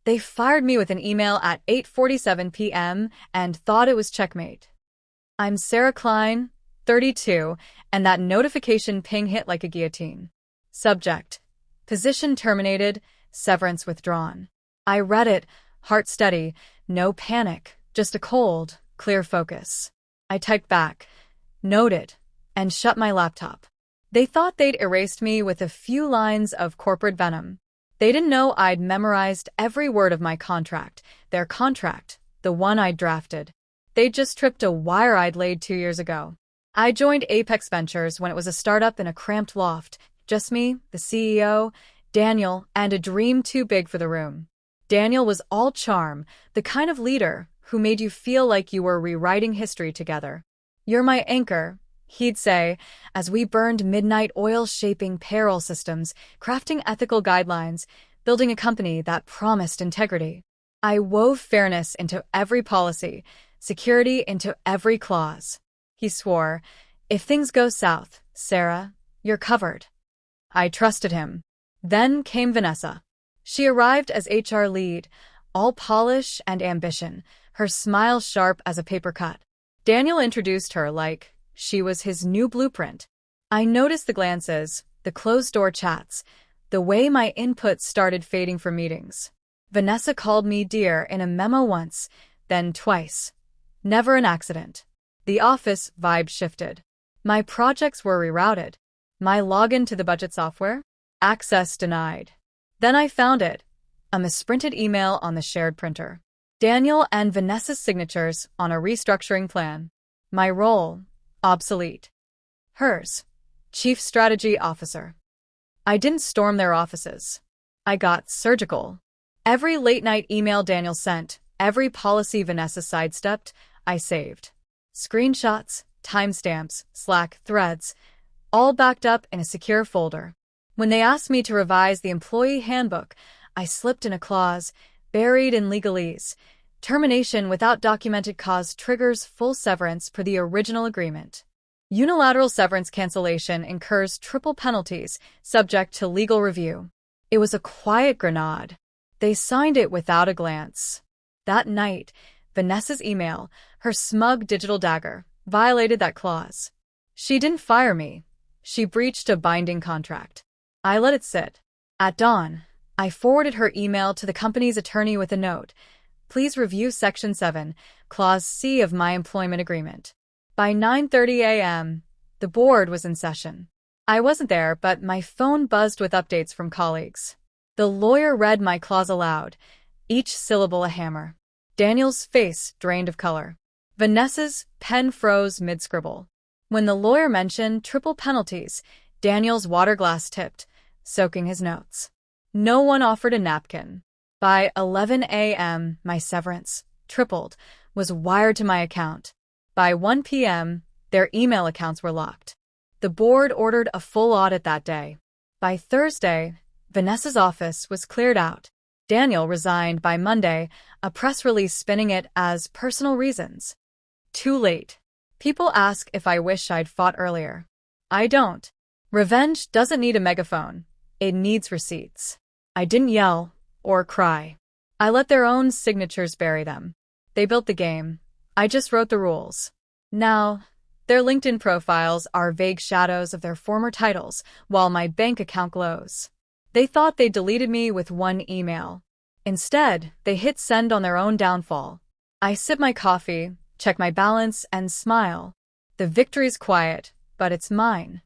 They fired me with an email at 8:47 p.m. and thought it was checkmate. I'm Sarah Klein, 32, and that notification ping hit like a guillotine. Subject: position terminated, severance withdrawn. I read it, heart steady, no panic, just a cold, clear focus. I typed back, noted, and shut my laptop. They thought they'd erased me with a few lines of corporate venom. They didn't know I'd memorized every word of my contract, their contract, the one I'd drafted. They'd just tripped a wire I'd laid 2 years ago. I joined Apex Ventures when it was a startup in a cramped loft, just me, the CEO, Daniel, and a dream too big for the room. Daniel was all charm, the kind of leader who made you feel like you were rewriting history together. "You're my anchor," he'd say, as we burned midnight oil shaping payroll systems, crafting ethical guidelines, building a company that promised integrity. I wove fairness into every policy, security into every clause. He swore, "If things go south, Sarah, you're covered." I trusted him. Then came Vanessa. She arrived as HR lead, all polish and ambition, her smile sharp as a paper cut. Daniel introduced her like she was his new blueprint. I noticed the glances, the closed-door chats, the way my input started fading for meetings. Vanessa called me dear in a memo once, then twice. Never an accident. The office vibe shifted. My projects were rerouted. My login to the budget software? Access denied. Then I found it. A misprinted email on the shared printer. Daniel and Vanessa's signatures on a restructuring plan. My role, obsolete. Hers, Chief Strategy Officer. I didn't storm their offices. I got surgical. Every late-night email Daniel sent, every policy Vanessa sidestepped, I saved. Screenshots, timestamps, Slack threads, all backed up in a secure folder. When they asked me to revise the employee handbook, I slipped in a clause, buried in legalese. Termination without documented cause triggers full severance per the original agreement. Unilateral severance cancellation incurs triple penalties, subject to legal review. It was a quiet grenade. They signed it without a glance. That night, Vanessa's email, her smug digital dagger, violated that clause. She didn't fire me. She breached a binding contract. I let it sit. At dawn, I forwarded her email to the company's attorney with a note. Please review Section 7, Clause C of my employment agreement. By 9:30 a.m., the board was in session. I wasn't there, but my phone buzzed with updates from colleagues. The lawyer read my clause aloud, each syllable a hammer. Daniel's face drained of color. Vanessa's pen froze mid-scribble. When the lawyer mentioned triple penalties, Daniel's water glass tipped, soaking his notes. No one offered a napkin. By 11 a.m., my severance, tripled, was wired to my account. By 1 p.m., their email accounts were locked. The board ordered a full audit that day. By Thursday, Vanessa's office was cleared out. Daniel resigned by Monday, a press release spinning it as personal reasons. Too late. People ask if I wish I'd fought earlier. I don't. Revenge doesn't need a megaphone. It needs receipts. I didn't yell or cry. I let their own signatures bury them. They built the game. I just wrote the rules. Now, their LinkedIn profiles are vague shadows of their former titles, while my bank account glows. They thought they deleted me with one email. Instead, they hit send on their own downfall. I sip my coffee, check my balance, and smile. The victory's quiet, but it's mine.